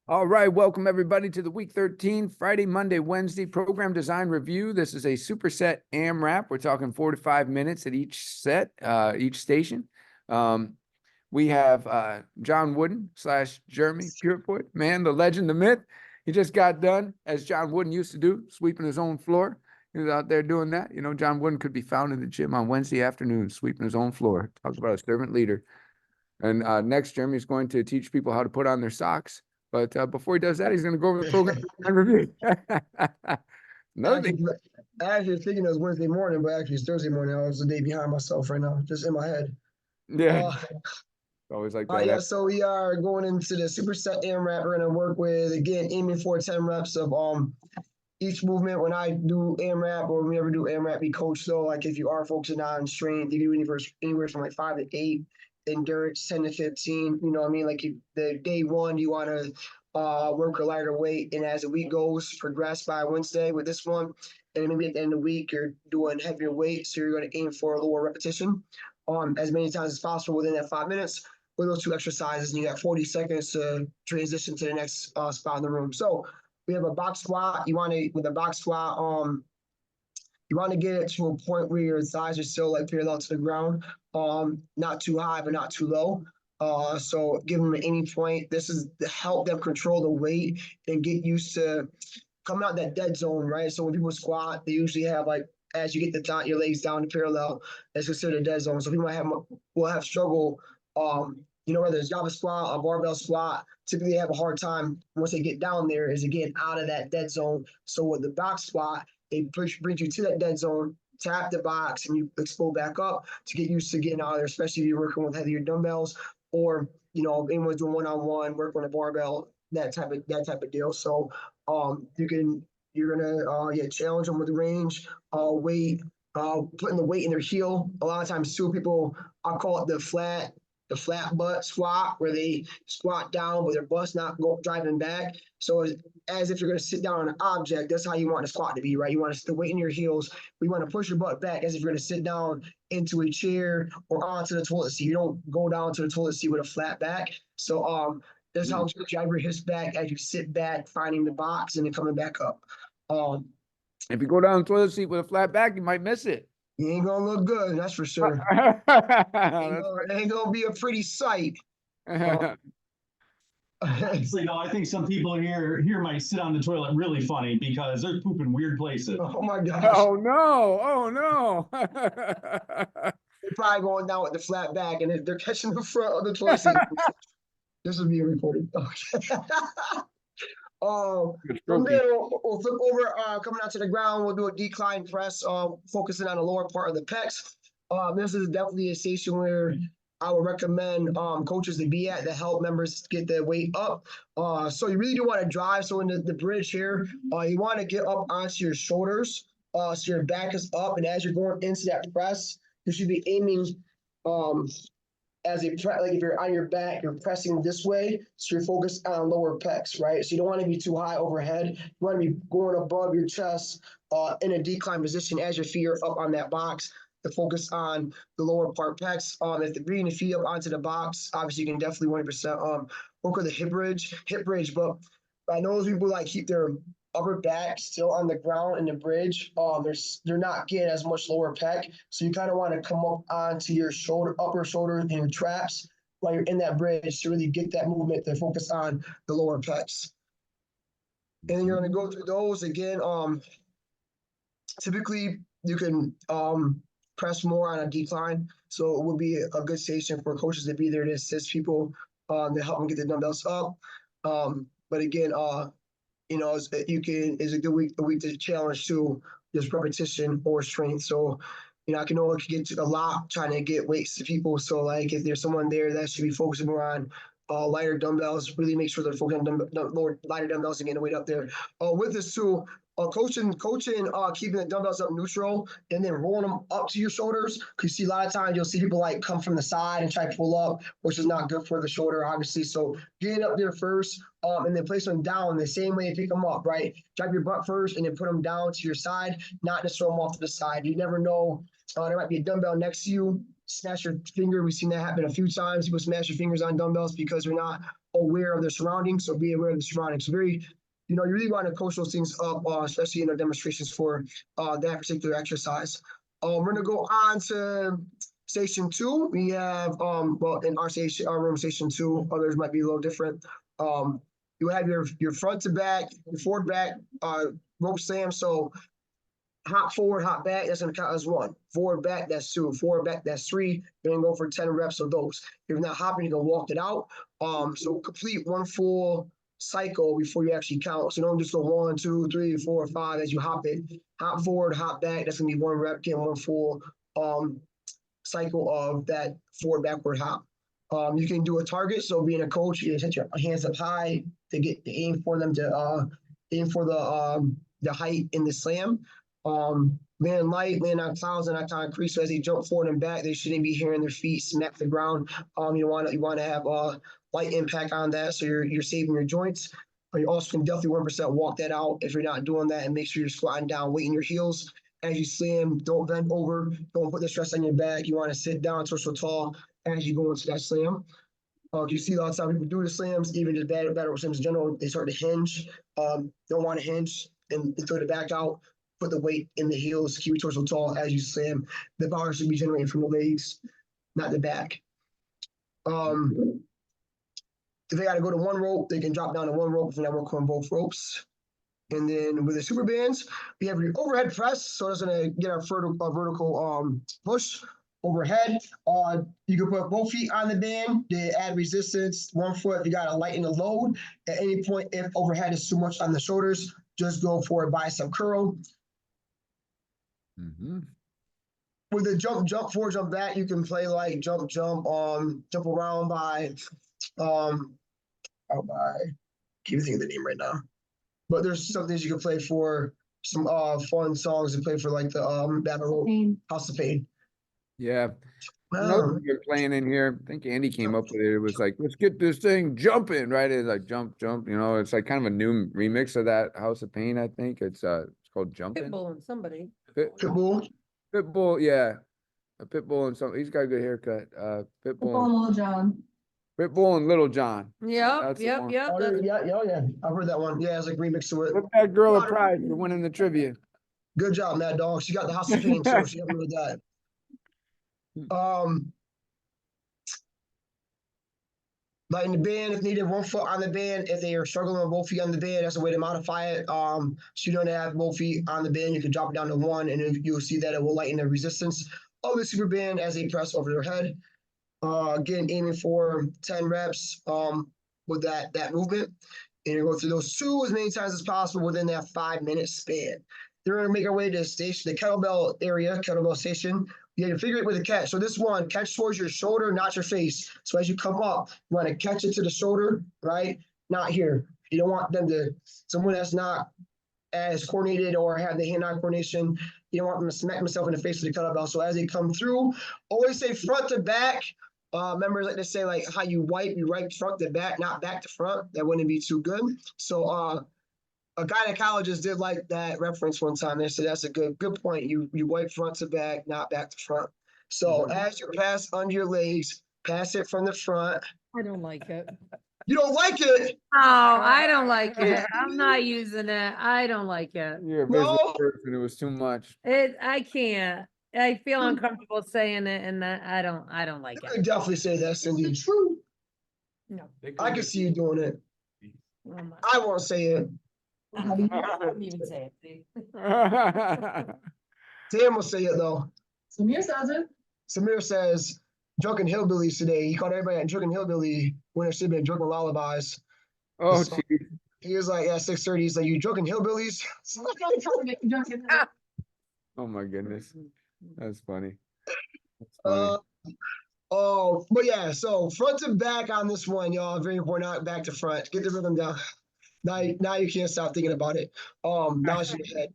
All right, welcome everybody to the Week 13, Friday, Monday, Wednesday program design review. This is a superset AMRAP. We're talking 4 to 5 minutes at each set, each station. We have John Wooden / Jeremy Purefoot, man, the legend, the myth. He just got done, as John Wooden used to do, sweeping his own floor. He was out there doing that. You know, John Wooden could be found in the gym on Wednesday afternoon, sweeping his own floor. Talk about a servant leader. And next, Jeremy's going to teach people how to put on their socks. But before he does that, he's going to go over the program and review. Another thing. Actually, thinking it was Wednesday morning, but actually it's Thursday morning. I was a day behind myself right now, just in my head. Yeah. Always like that. Yeah, so we are going into the superset AMRAP. We're going to work with, again, aiming for 10 reps of each movement. When I do AMRAP or we ever do AMRAP, we coach though. Like if you are focusing on strength, you do anywhere from like 5 to 8, endurance 10 to 15. You know what I mean? Like the day one, you want to work a lighter weight, and as the week goes, progress by Wednesday with this one, and maybe at the end of the week you're doing heavier weight, so you're going to aim for a lower repetition, as many times as possible within that 5 minutes with those 2 exercises, and you got 40 seconds to transition to the next spot in the room. So we have a box squat. You want to, with a box squat, you want to get it to a point where your thighs are still like parallel to the ground, not too high but not too low. So give them at any point. This is to help them control the weight and get used to coming out that dead zone, right? So when people squat, they usually have like, as you get your legs down to parallel, that's considered a dead zone. So people will have struggle, whether it's Java squat or barbell squat, typically they have a hard time once they get down there is to get out of that dead zone. So with the box squat, it brings you to that dead zone, tap the box, and you explode back up to get used to getting out of there, especially if you're working with heavier dumbbells or, anyone's doing one-on-one, work on a barbell, that type of deal. So you're gonna challenge them with range, weight, putting the weight in their heel. A lot of times too, people, I call it the flat butt squat, where they squat down with their butt's not driving back. So as if you're going to sit down on an object, that's how you want the squat to be, right? You want to the weight in your heels. We want to push your butt back as if you're going to sit down into a chair or onto the toilet seat. You don't go down to the toilet seat with a flat back. So this helps you drive your hips back as you sit back, finding the box and then coming back up. If you go down the toilet seat with a flat back, you might miss it. You ain't gonna look good, that's for sure. It ain't gonna be a pretty sight. Honestly, no, I think some people here might sit on the toilet really funny because they're pooping weird places. Oh my gosh. Oh no. Oh no. They're probably going down with the flat back and they're catching the front of the toilet seat. This will be recorded. Okay. From there, we'll flip over, coming out to the ground. We'll do a decline press, focusing on the lower part of the pecs. This is definitely a station where I would recommend coaches to be at to help members get their weight up. So you really do want to drive. So in the bridge here, you want to get up onto your shoulders. So your back is up, and as you're going into that press, you should be aiming like if you're on your back, you're pressing this way, so you're focused on lower pecs, right? So you don't want to be too high overhead. You want to be going above your chest in a decline position as your feet are up on that box to focus on the lower part pecs. If you're bringing the feet up onto the box, obviously you can definitely 100% work with a hip bridge. But I know those people like keep their upper back still on the ground in the bridge. They're not getting as much lower pec, so you kind of want to come up onto your upper shoulder and your traps while you're in that bridge to really get that movement to focus on the lower pecs. And then you're going to go through those again. Typically you can press more on a decline, so it would be a good station for coaches to be there to assist people to help them get the dumbbells up. But again, it's a good week to challenge too, just repetition or strength. So, I can only get to a lot trying to get weights to people. So like if there's someone there that should be focusing more on lighter dumbbells, really make sure they're focusing on lighter dumbbells and getting the weight up there. With this too, coaching, keeping the dumbbells up neutral and then rolling them up to your shoulders. Because you see a lot of times you'll see people like come from the side and try to pull up, which is not good for the shoulder, obviously. So getting up there first, and then place them down the same way you pick them up, right? Drop your butt first and then put them down to your side, not just throw them off to the side. You never know. There might be a dumbbell next to you smash your finger. We've seen that happen a few times. People smash your fingers on dumbbells because they're not aware of their surroundings. So be aware of the surroundings. So you really want to coach those things up, especially in our demonstrations for that particular exercise. We're gonna go on to station 2. We have well, in our room, station 2. Others might be a little different. You have your front to back, your forward back rope slam. So hop forward, hop back, that's gonna count as 1. Forward back, that's 2. Forward back, that's 3. You're gonna go for 10 reps of those. If you're not hopping, you're gonna walk it out. So complete 1 full cycle before you actually count. So don't just go 1, 2, 3, 4, 5 as you hop it. Hop forward, hop back. That's gonna be 1 rep, getting 1 full cycle of that forward backward hop. You can do a target. So being a coach, you set your hands up high to aim for them to aim for the height in the slam. Land light, land on clouds and on concrete. So as they jump forward and back, they shouldn't be hearing their feet smack the ground. You want to have light impact on that, so you're saving your joints. You also can definitely 1% walk that out if you're not doing that, and make sure you're squatting down, weight in your heels as you slam. Don't bend over. Don't put the stress on your back. You want to sit down torso tall as you go into that slam. You see a lot of times people do the slams, even the battle slams in general, they start to hinge. Don't want to hinge and throw the back out. Put the weight in the heels, keep your torso tall as you slam. The power should be generated from the legs, not the back. If they got to go to 1 rope, they can drop down to 1 rope if they're not working on both ropes. And then with the super bands, we have your overhead press. So that's going to get our vertical push overhead. You can put both feet on the band to add resistance. 1 foot, if you got to lighten the load. At any point, if overhead is too much on the shoulders, just go for a bicep curl. Mm-hmm. With the jump forward, jump back, you can play like jump around by can't think of the name right now. But there's some things you can play for, some fun songs to play for, like the battle House of Pain. Yeah. Another thing you're playing in here, I think Andy came up with it. It was like, let's get this thing jumping, right? It's like jump, it's like kind of a new remix of that House of Pain, I think. It's called Jumping. Pitbull and somebody. Pitbull. Pitbull, yeah. A Pitbull and something. He's got a good haircut. Pitbull and Lil Jon. Pitbull and Little John. Yep, That's the yep, one. yep. Oh, yeah. I've heard that one. Yeah, it's like remix to it. Give that girl a prize for winning the trivia. Good job, Mad Dog. She got the House of Pain, so she helped me with that. Lighten the band if needed, 1 foot on the band. If they are struggling with both feet on the band, that's a way to modify it. So you don't have both feet on the band, you can drop it down to 1, and you'll see that it will lighten the resistance of the super band as they press over their head. Again, aiming for 10 reps with that movement. And you go through those 2 as many times as possible within that 5-minute span. They're going to make our way to the station, the kettlebell area, kettlebell station. You have to figure it with a catch. So this one, catch towards your shoulder, not your face. So as you come up, you want to catch it to the shoulder, right? Not here. You don't want them to, someone that's not as coordinated or have the hand-eye coordination, you don't want them to smack themselves in the face with the kettlebell. So as they come through, always say front to back. Members like to say like how you wipe front to back, not back to front. That wouldn't be too good. So a gynecologist did like that reference one time. They said that's a good point. You wipe front to back, not back to front. So as you pass under your legs, pass it from the front. I don't like it. You don't like it? Oh, I don't like it. I'm not using it. I don't like it. You're a No. business person. It was too much. I can't. I feel uncomfortable saying it, and I don't like You it. could definitely say that, Cindy. True. No. I can see you doing it. Oh my- I won't say it. I wouldn't even say it. See? Sam will say it though. Samir says it. Samir says drunken hillbillies today. He called everybody a drunken hillbilly when it should have been drunken lullabies. Oh, So- geez. He was like, at 6:30, he's like, you drunken hillbillies? Oh my goodness. That's funny. That's funny. But yeah, so front to back on this one, y'all. Very important, not back to front. Get the rhythm down. Now you can't stop thinking about it. Now it's in your head.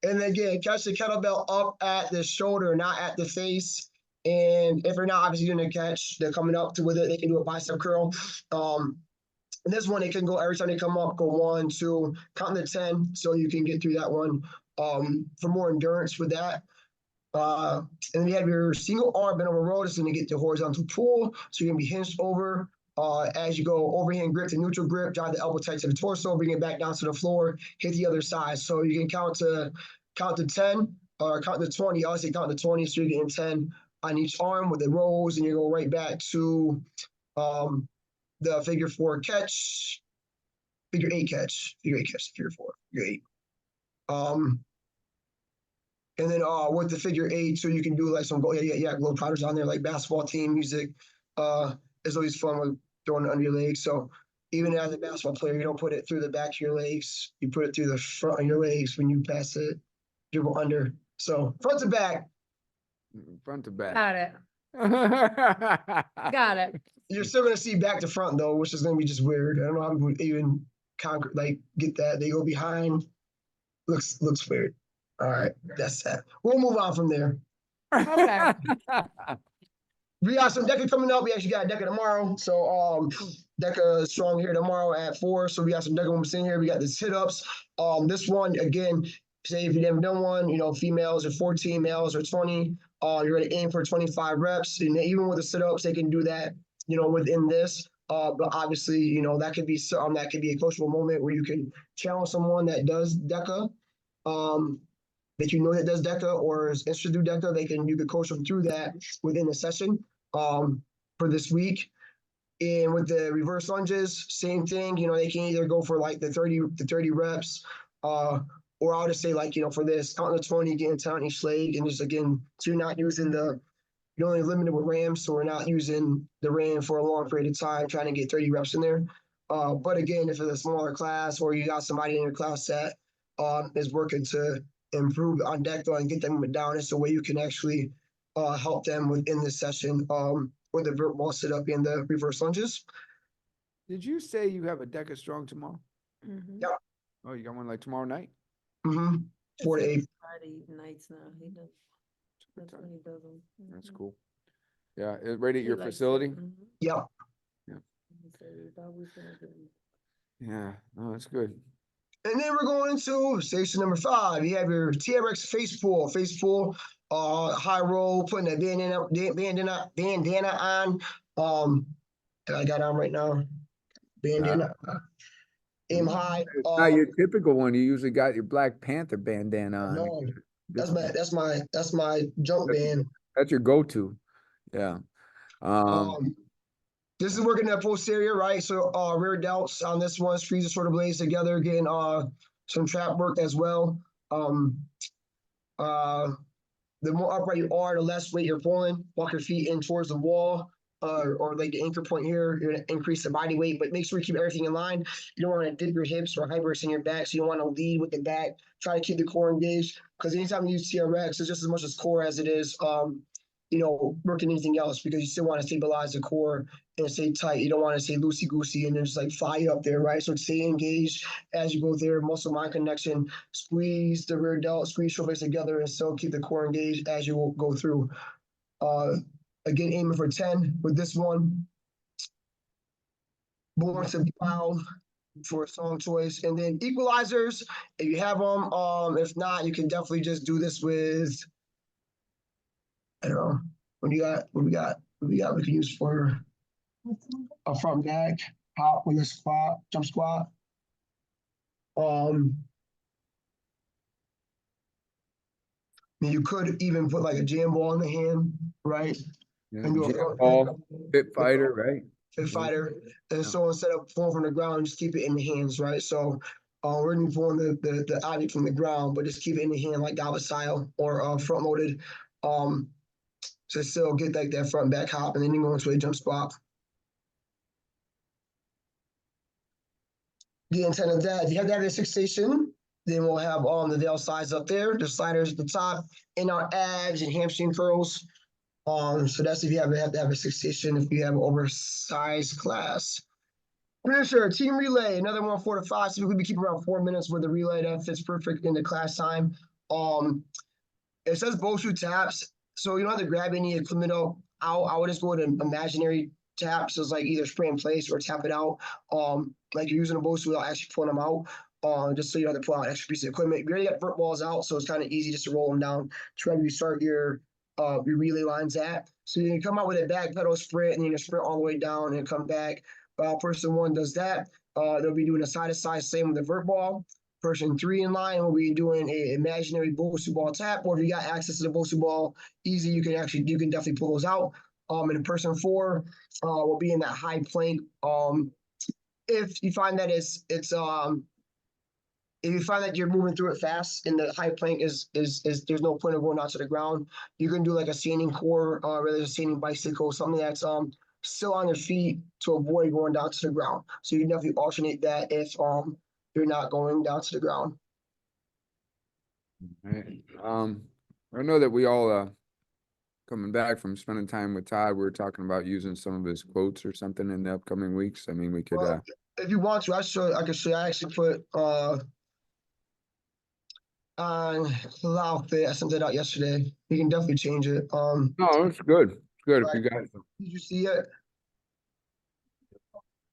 And again, catch the kettlebell up at the shoulder, not at the face. And if you're not obviously doing a catch, they're coming up to with it, they can do a bicep curl. And this one, they can go every time they come up, go 1, 2, count to 10, so you can get through that one for more endurance with that. And then you have your single arm bent over roll. It's going to get the horizontal pull. So you're going to be hinged over. As you go overhand grip to neutral grip, drive the elbow tight to the torso, bring it back down to the floor, hit the other side. So you can count to 10 or count to 20. I always say count to 20, so you're getting 10 on each arm with the rolls, and you go right back to the figure 4 catch, figure 8 catch, figure 4, figure 8. And then with the figure 8, so you can do like some globe trotters on there, like basketball team music. It's always fun with throwing it under your legs. So even as a basketball player, you don't put it through the back of your legs. You put it through the front of your legs when you pass it, dribble under. So front to back. Front to back. Got it. Got it. You're still gonna see back to front though, which is gonna be just weird. I don't know how people even get that. They go behind. Looks weird. All right, that's that. We'll move on from there. Okay. We got some DECA coming up. We actually got DECA tomorrow. So DECA is strong here tomorrow at 4. So we got some DECA moments in here. We got this sit-ups. This one, again, say if you haven't done one, females are 14, males are 20. You're gonna aim for 25 reps. And even with the sit-ups, they can do that, within this. But obviously, that could be something that could be a coachable moment where you can challenge someone that does DECA. That does DECA or is interested to do DECA, you could coach them through that within the session for this week. And with the reverse lunges, same thing. They can either go for like the 30 reps, or I'll just say for this, count to 20, getting 10 on each leg, and just again, so you're not using you're only limited with rams, so we're not using the ram for a long period of time, trying to get 30 reps in there. But again, if it's a smaller class or you got somebody in your class that is working to improve on DECA and get them down, it's a way you can actually help them within this session with the vert wall sit up and the reverse lunges. Did you say you have a DECA strong tomorrow? Mhm. Yeah. Oh, you got one like tomorrow night? 4 to 8. Friday nights now. He does. That's when he does them. That's Mhm. cool. Yeah, right at He your likes it. facility? Mhm. Yep. He said he's always gonna do it. Yeah, oh, that's good. And then we're going into station number 5. You have your TRX face pull. Face pull, high roll, putting a bandana on. That I got on right now. Bandana. Aim high. It's not your typical one. You usually got your Black Panther bandana on. No, that's Different- my jump band. That's your go-to. Yeah. This is working that posterior, right? So rear delts on this one, squeeze the shoulder blades together, getting some trap work as well. The more upright you are, the less weight you're pulling. Walk your feet in towards the wall, or like the anchor point here. You're gonna increase the body weight, but make sure you keep everything in line. You don't want to dip your hips or hyperextend your back, so you don't want to lead with the back. Try to keep the core engaged, because anytime you use TRX, it's just as much as core as it is working anything else, because you still want to stabilize the core and stay tight. You don't want to stay loosey-goosey and then just like fly up there, right? So stay engaged as you go there, muscle-mind connection, squeeze the rear delt, squeeze shoulders together, and still keep the core engaged as you go through. Again, aiming for 10 with this one. Born to be Wild for a song choice. And then equalizers, if you have them. If not, you can definitely just do this with, I don't know, what we can use for a front back, hop with a squat, jump squat. You could even put like a jam ball in the hand, right? Yeah, And do a jam front ball, fit fighter, right? fit fighter. And so instead of pulling from the ground, just keep it in the hands, right? So we're gonna be pulling the object from the ground, but just keep it in the hand like goblet style or front loaded. So still get like that front back hop, and then you go into a jump squat. The intent of that, you have to have a fixation. Then we'll have the veil slides up there, the sliders at the top, in our abs and hamstring curls. So that's if you have to have a fixation, if you have an oversized class. Finisher, team relay, another one 4 to 5. So we could be keeping around 4 minutes with the relay. That fits perfect in the class time. It says BOSU taps, so you don't have to grab any equipment out. I would just go with an imaginary tap, so it's like either spray in place or tap it out. Like you're using a BOSU without actually pulling them out. just so you don't have to pull out an extra piece of equipment. We already got vert walls out, so it's kind of easy just to roll them down to wherever you start your relay lines at. So you can come out with a back pedal sprint and then you sprint all the way down and come back. Person one does that. They'll be doing a side to side same with the vert ball. Person three in line will be doing a imaginary Bosu ball tap, or if you got access to the Bosu ball easy, you can definitely pull those out. And person four will be in that high plank. If you find that if you find that you're moving through it fast and the high plank is there's no point of going out to the ground, you can do like a standing core, rather than a standing bicycle, something that's still on your feet to avoid going down to the ground. So you can definitely alternate that if you're not going down to the ground. Right. I know that we all coming back from spending time with Todd, we were talking about using some of his quotes or something in the upcoming weeks. I mean, we could Well, if you want to, I could show you. I actually put on the outfit. I sent it out yesterday. You can definitely change it. no, it's good. It's good if Right. you guys. Did you see it?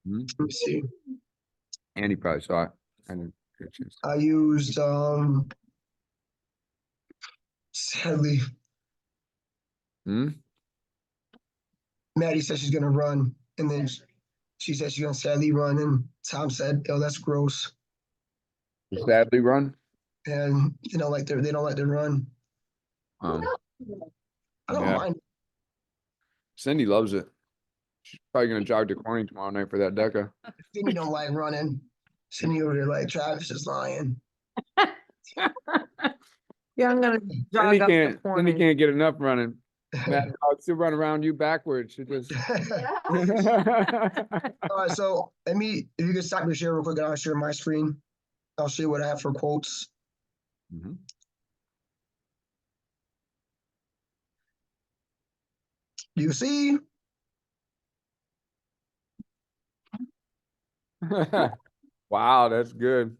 Hmm? Let me see. Andy probably saw it. I didn't get a chance. I used sadly, Hmm? Maddie said she's gonna run, and then she said she's gonna sadly run, and Tom said, "Oh, that's gross," Sadly run. and they don't like their run. Um, I don't yeah. mind. Cindy loves it. She's probably gonna jog to Corning tomorrow night for that Deca. Cindy don't like running. Cindy over there like Travis is lying. Yeah, I'm gonna Cindy jog up the can't. Cindy corner. can't get enough running. Mad dog still run around you backwards. She just. All right, so if you could stop your share real quick, and I'll share my screen. I'll show you what I have for quotes. Mhm. You see, Wow, that's good.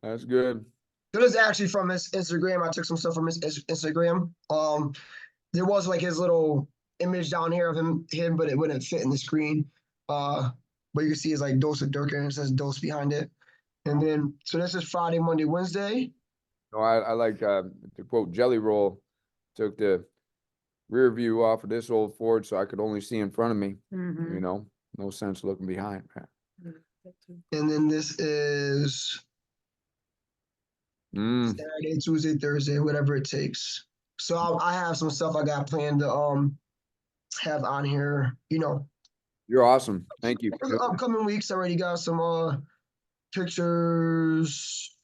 That's good. it was actually from his Instagram. I took some stuff from his Instagram. There was like his little image down here of him, but it wouldn't fit in the screen. But you can see it's like Dose of Durkin, and it says Dose behind it. And then, so this is Friday, Monday, Wednesday. No, I like to quote Jelly Roll. Took the rear view off of this old Ford so I could only see in front of me. You Mhm. know, no sense looking behind. And then this is Mm. Saturday, Tuesday, Thursday, whatever it takes. So I have some stuff I got planned to have on here. You're awesome. Thank you. For the upcoming weeks. I already got some pictures.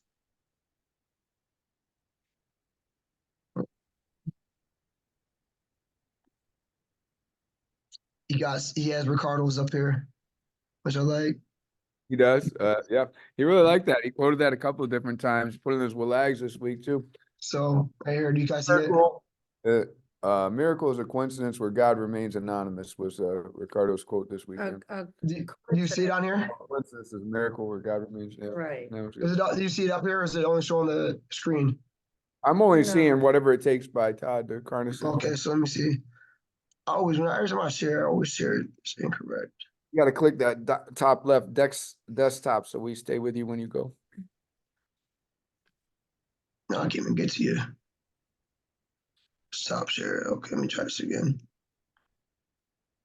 He has Ricardo's up here, which I like. He does. Yeah, he really liked that. He quoted that a couple of different times. Put in his Willags this week too. So right here, do you guys see it? Miracle is a coincidence where God remains anonymous was Ricardo's quote this weekend. Do you see it on here? Coincidence is a miracle where God remains. Yeah, Right. that was good. Do you see it up here, or is it only showing the screen? I'm only No. seeing Whatever It Takes by Todd the Carnison. Okay, so let me see. Every time I share, I always share it's incorrect. You got to click that top left desktop so we stay with you when you go. No, I can't even get to you. Stop share. Okay, let me try this again.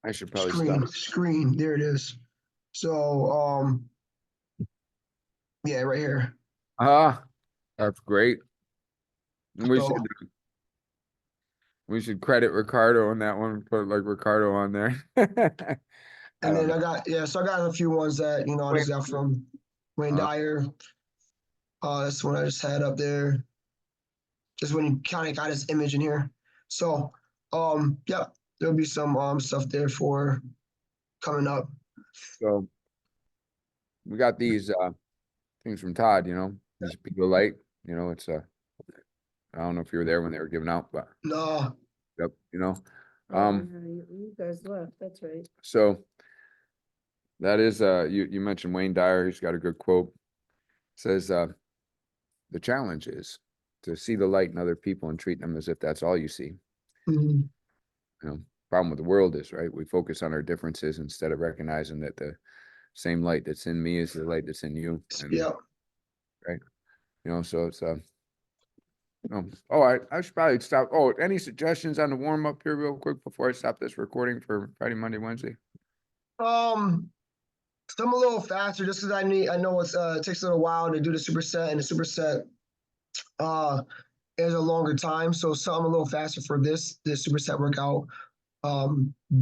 I should probably stop. Screen. There it is. So, yeah, right here. Ah, that's great. We So- should credit Ricardo on that one. Put like Ricardo on there. And then I got a few ones that I just got from Wayne Dyer. That's the one I just had up there. Just when you kind of got his image in here. So, yeah, there'll be some stuff there for coming up. So we got these things from Todd, these people light, it's I don't know if you were there when they were giving out, but No, yep, You guys left, that's right. so that is you mentioned Wayne Dyer, he's got a good quote. Says the challenge is to see the light in other people and treat them as if that's all you see. mhm, Problem with the world is, right, we focus on our differences instead of recognizing that the same light that's in me is the light that's in you. And yeah, You know, so it's all right, I should probably stop. Oh, any suggestions on the warm up here real quick before I stop this recording for Friday, Monday, Wednesday? Some a little faster just because I know it takes a little while to do the superset, and the superset is a longer time. So some a little faster for this superset workout.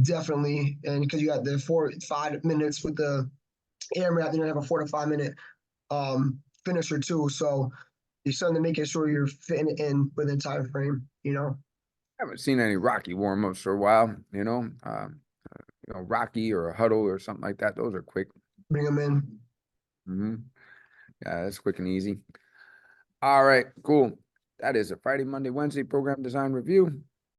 Definitely. And because you got the 4-5 minutes with the AMRAP, then you have a 4 to 5 minute finisher too. So you're something to making sure you're fitting it in within time frame, you know. Haven't seen any Rocky warm ups for a while, you know, Rocky or a huddle or something like that. Those are quick. Bring them in. Yeah, that's quick and easy. All right, cool. That is a Friday, Monday, Wednesday program design review.